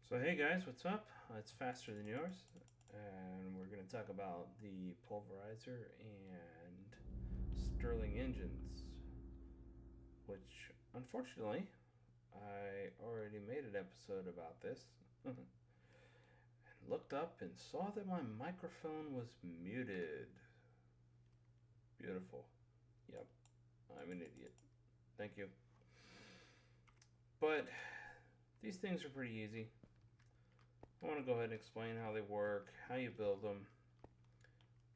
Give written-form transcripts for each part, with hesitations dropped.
So hey guys, what's up? It's faster than yours, and we're going to talk about the Pulverizer and Stirling engines, which unfortunately I already made an episode about this and looked up and saw that my microphone was muted. Beautiful. Yep, I'm an idiot. Thank you. But these things are pretty easy. I want to go ahead and explain how they work, how you build them,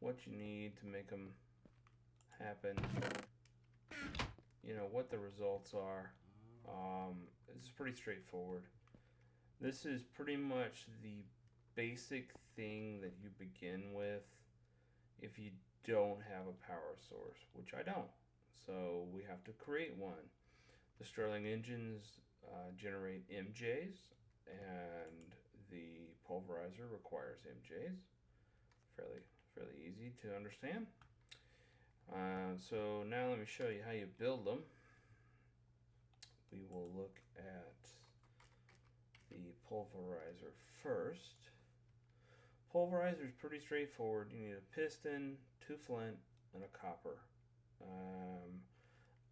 what you need to make them happen, what the results are. It's pretty straightforward. This is pretty much the basic thing that you begin with if you don't have a power source, which I don't. So we have to create one. The Stirling engines generate MJs, and the Pulverizer requires MJs. Fairly easy to understand. So now let me show you how you build them. We will look at the Pulverizer first. Pulverizer is pretty straightforward. You need a piston, 2 flint, and a copper.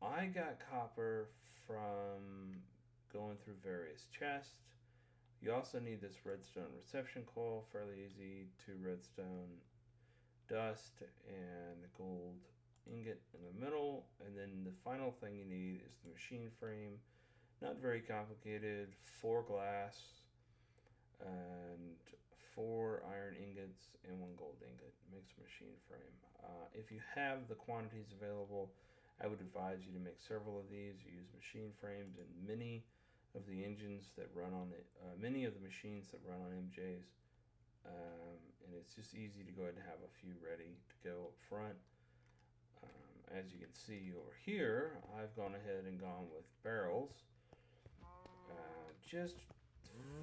I got copper from going through various chests. You also need this redstone reception coil, fairly easy, 2 redstone dust and a gold ingot in the middle, and then the final thing you need is the machine frame. Not very complicated, 4 glass and 4 iron ingots and 1 gold ingot makes a machine frame. If you have the quantities available, I would advise you to make several of these. You use machine frames and many of the engines that run on it, many of the machines that run on MJs, and it's just easy to go ahead and have a few ready to go up front. As you can see over here, I've gone ahead and gone with barrels, just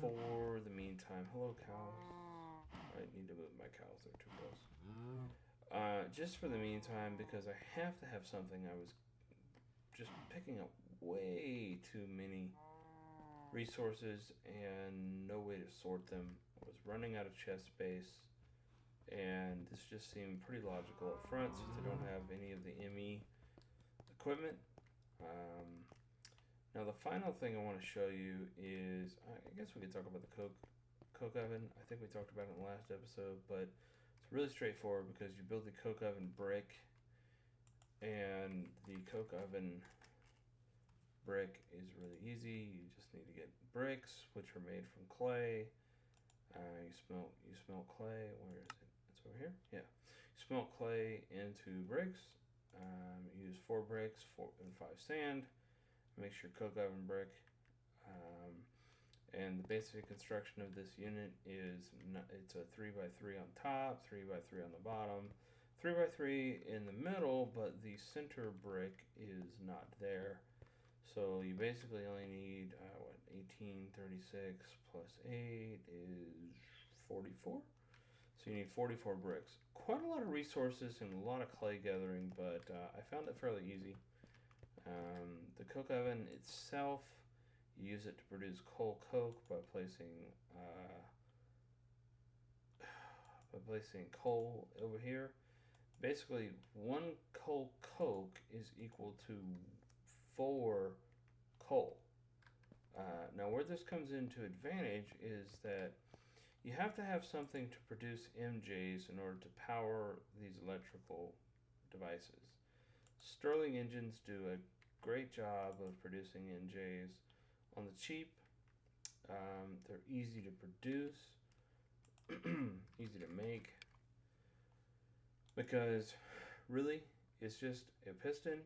for the meantime. Hello, cows. I need to move my cows, they're too close. Just for the meantime, because I have to have something. I was just picking up way too many resources and no way to sort them. I was running out of chest space, and this just seemed pretty logical up front since I don't have any of the ME equipment. Now the final thing I want to show you is, I guess we could talk about the coke oven. I think we talked about it in the last episode, but it's really straightforward because you build the coke oven brick, and the coke oven brick is really easy. You just need to get bricks, which are made from clay. You smelt clay. Where is it? It's over here. Yeah. You smelt clay into bricks. Use 4 bricks, 4 and 5 sand. Makes your coke oven brick. And the basic construction of this unit is it's a 3x3 on top, 3x3 on the bottom, 3x3 in the middle, but the center brick is not there. So you basically only need 1836 plus 8 is 44. So you need 44 bricks. Quite a lot of resources and a lot of clay gathering, but I found it fairly easy. The coke oven itself, you use it to produce coal coke by placing coal over here. Basically, 1 coal coke is equal to 4 coal. Now where this comes into advantage is that you have to have something to produce MJs in order to power these electrical devices. Stirling engines do a great job of producing MJs on the cheap. They're easy to produce, easy to make, because really it's just a piston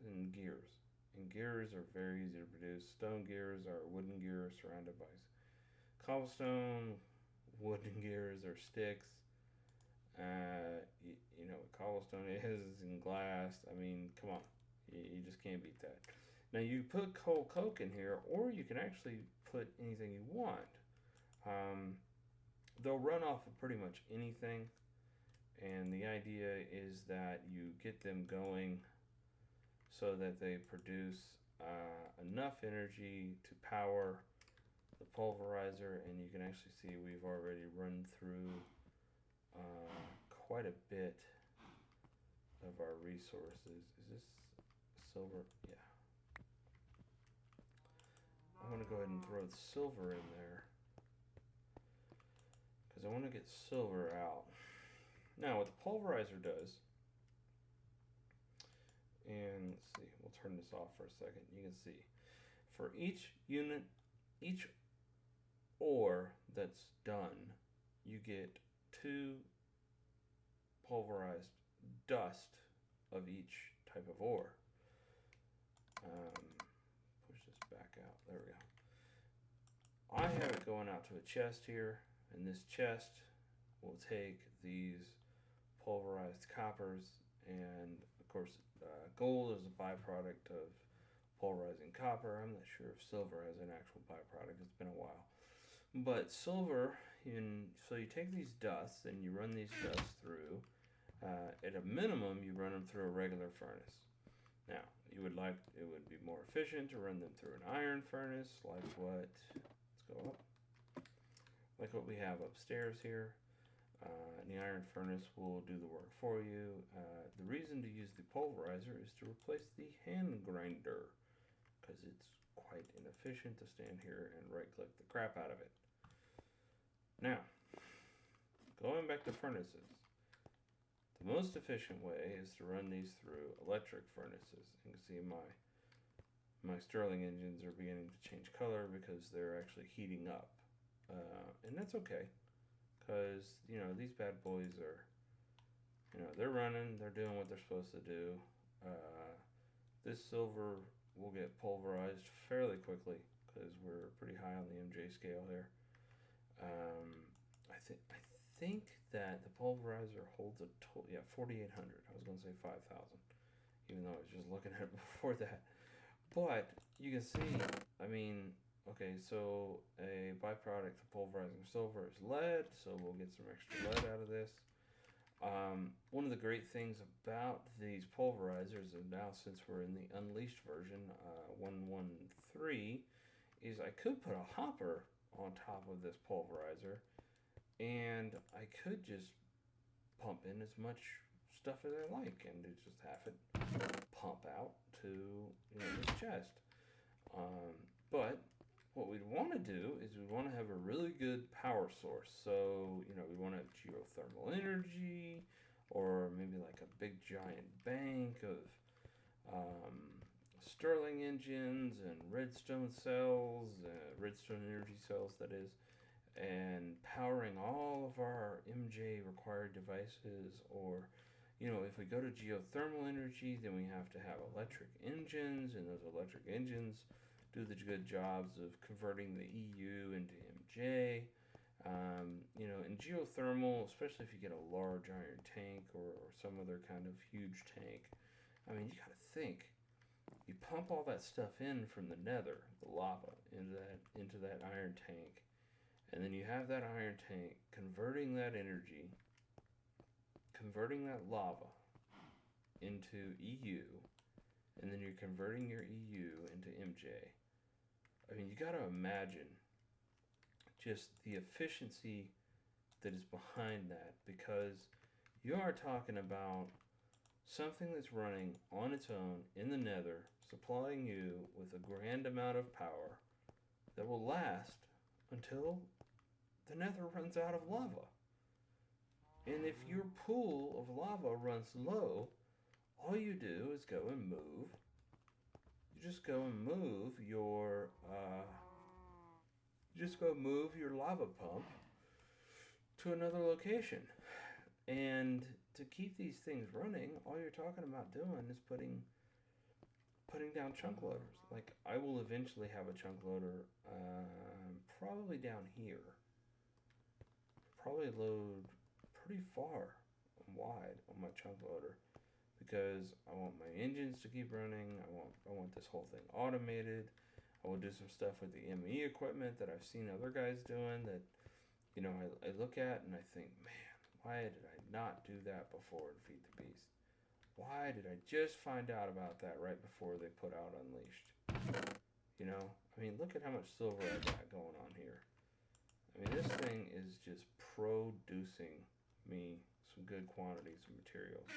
and gears. And gears are very easy to produce. Stone gears are wooden gears surrounded by cobblestone. Wooden gears are sticks. Cobblestone is in glass. I mean, come on. You just can't beat that. Now you put coal coke in here, or you can actually put anything you want. They'll run off of pretty much anything. And the idea is that you get them going so that they produce enough energy to power the pulverizer. And you can actually see we've already run through quite a bit of our resources. Is this silver? Yeah. I want to go ahead and throw the silver in there because I want to get silver out. Now, what the pulverizer does, and let's see, we'll turn this off for a second. You can see for each unit, each ore that's done, you get 2 pulverized dust of each type of ore. Push this back out. There we go. I have it going out to a chest here, and this chest will take these pulverized coppers, and of course gold is a byproduct of pulverizing copper. I'm not sure if silver has an actual byproduct. It's been a while. But silver, so you take these dusts and you run these dusts through. At a minimum, you run them through a regular furnace. Now, it would be more efficient to run them through an iron furnace, like what? Let's go up. Like what we have upstairs here. And the iron furnace will do the work for you. The reason to use the pulverizer is to replace the hand grinder, because it's quite inefficient to stand here and right-click the crap out of it. Now, going back to furnaces, the most efficient way is to run these through electric furnaces. You can see my Stirling engines are beginning to change color because they're actually heating up, and that's okay. Because, these bad boys are, they're running, they're doing what they're supposed to do. This silver will get pulverized fairly quickly because we're pretty high on the MJ scale here. I think that the pulverizer holds 4,800. I was going to say 5,000, even though I was just looking at it before that. But you can see, okay, so a byproduct of pulverizing silver is lead, so we'll get some extra lead out of this. One of the great things about these pulverizers, and now since we're in the unleashed version, 113, is I could put a hopper on top of this pulverizer, and I could just pump in as much stuff as I like, and just have it pump out to this chest. But what we'd want to do is we want to have a really good power source. So, we want to have geothermal energy, or maybe like a big giant bank of Stirling engines and redstone cells, redstone energy cells, that is, and powering all of our MJ required devices. Or, if we go to geothermal energy, then we have to have electric engines, and those electric engines do the good jobs of converting the EU into MJ. In geothermal, especially if you get a large iron tank or some other kind of huge tank, you got to think. You pump all that stuff in from the nether, the lava, into that iron tank, and then you have that iron tank converting that energy, converting that lava into EU, and then you're converting your EU into MJ. You got to imagine just the efficiency that is behind that, because you are talking about something that's running on its own in the nether, supplying you with a grand amount of power that will last until the nether runs out of lava. And if your pool of lava runs low, all you do is go and move. You just go and move your lava pump to another location. And to keep these things running, all you're talking about doing is putting down chunk loaders. Like, I will eventually have a chunk loader probably down here. Probably load pretty far and wide on my chunk loader, because I want my engines to keep running. I want this whole thing automated. I will do some stuff with the ME equipment that I've seen other guys doing that, I look at and I think, man, why did I not do that before and Feed the Beast? Why did I just find out about that right before they put out Unleashed? You know, I mean, look at how much silver I got going on here. I mean, this thing is just producing me some good quantities of materials.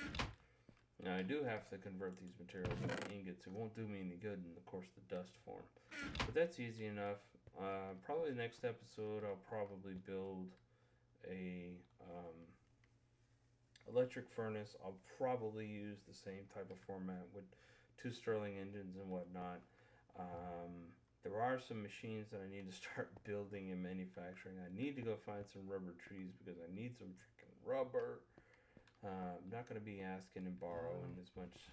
Now, I do have to convert these materials into ingots. It won't do me any good in, of course, the dust form. But that's easy enough. Probably the next episode, I'll probably build a electric furnace. I'll probably use the same type of format with 2 Stirling engines and whatnot. There are some machines that I need to start building and manufacturing. I need to go find some rubber trees because I need some freaking rubber. I'm not going to be asking and borrowing as much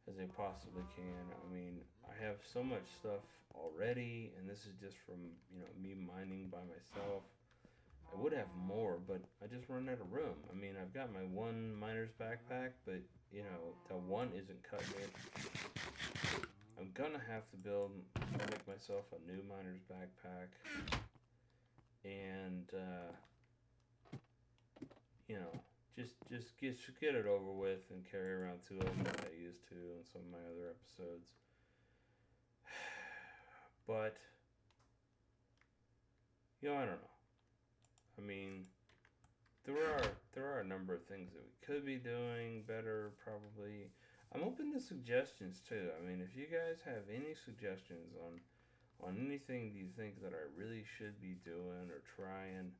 as I possibly can. I mean, I have so much stuff already, and this is just from, you know, me mining by myself. I would have more, but I just run out of room. I mean, I've got my one miner's backpack, but, you know, the one isn't cutting it. I'm gonna have to make myself a new miner's backpack, and you know, just get it over with and carry around 2 of them like I used to in some of my other episodes. But you know, I don't know. I mean, there are a number of things that we could be doing better, probably. I'm open to suggestions too. I mean, if you guys have any suggestions on anything you think that I really should be doing or trying,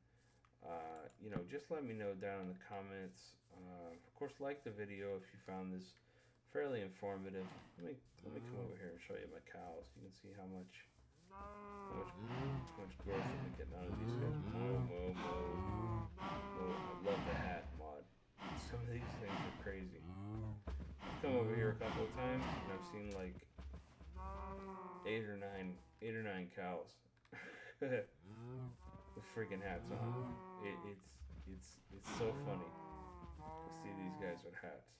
you know, just let me know down in the comments. Of course, like the video if you found this fairly informative. Let me come over here and show you my cows. You can see how much growth I'm getting out of these guys. Moo. I love the hat mod. Some of these things are crazy. I've come over here a couple of times and I've seen like 8 or 9 cows with freaking hats on. It's so funny to see these guys with hats.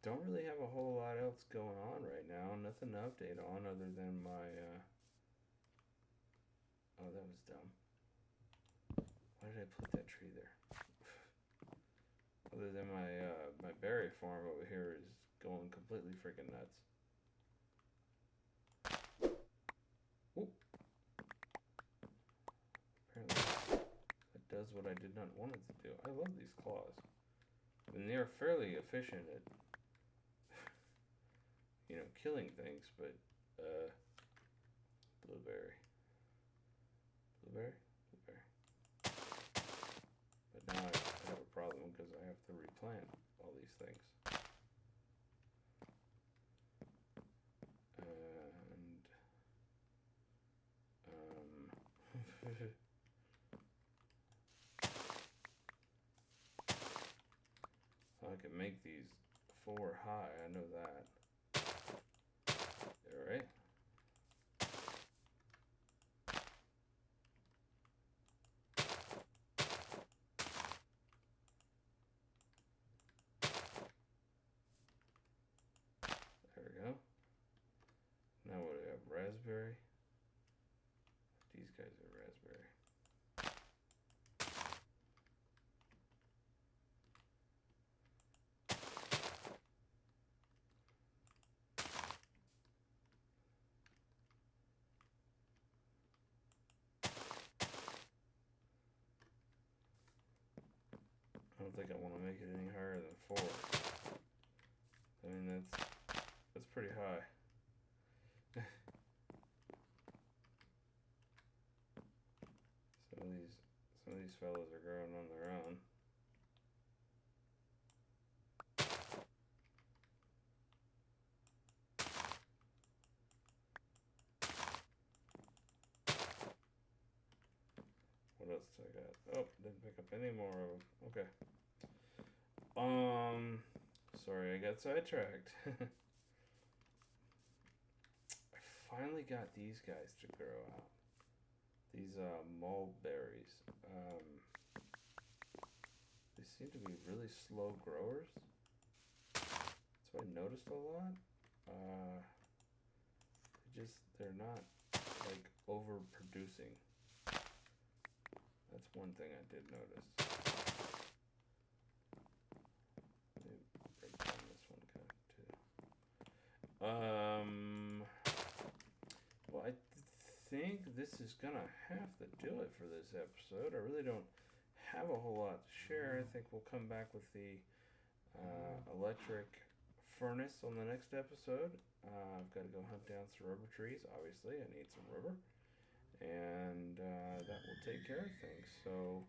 Don't really have a whole lot else going on right now. Nothing to update on other than my oh, that was dumb. Why did I put that tree there? Other than my berry farm over here is going completely freaking nuts. Oop. Apparently that does what I did not want it to do. I love these claws. And they are fairly efficient at, you know, killing things, but blueberry. But now I have a problem because I have to replant all these things. And I can make these 4 high, I know that. Alright. There we go. Now what do we have? Raspberry? These guys are raspberry. I don't think I want to make it any higher than 4. I mean, that's pretty high. Some of these fellows are growing on their own. What else do I got? Oh, didn't pick up any more of them. Okay. Sorry, I got sidetracked. I finally got these guys to grow out. These mulberries. They seem to be really slow growers. That's what I noticed a lot. They're not like overproducing. That's one thing I did notice. think this is gonna have to do it for this episode. I really don't have a whole lot to share. I think we'll come back with the electric furnace on the next episode. I've got to go hunt down some rubber trees. Obviously, I need some rubber, and that will take care of things. So,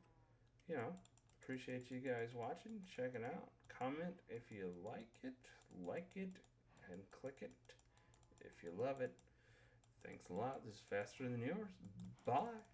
you know, appreciate you guys watching, checking out. Comment if you like it, and click it if you love it. Thanks a lot. This is faster than yours. Bye.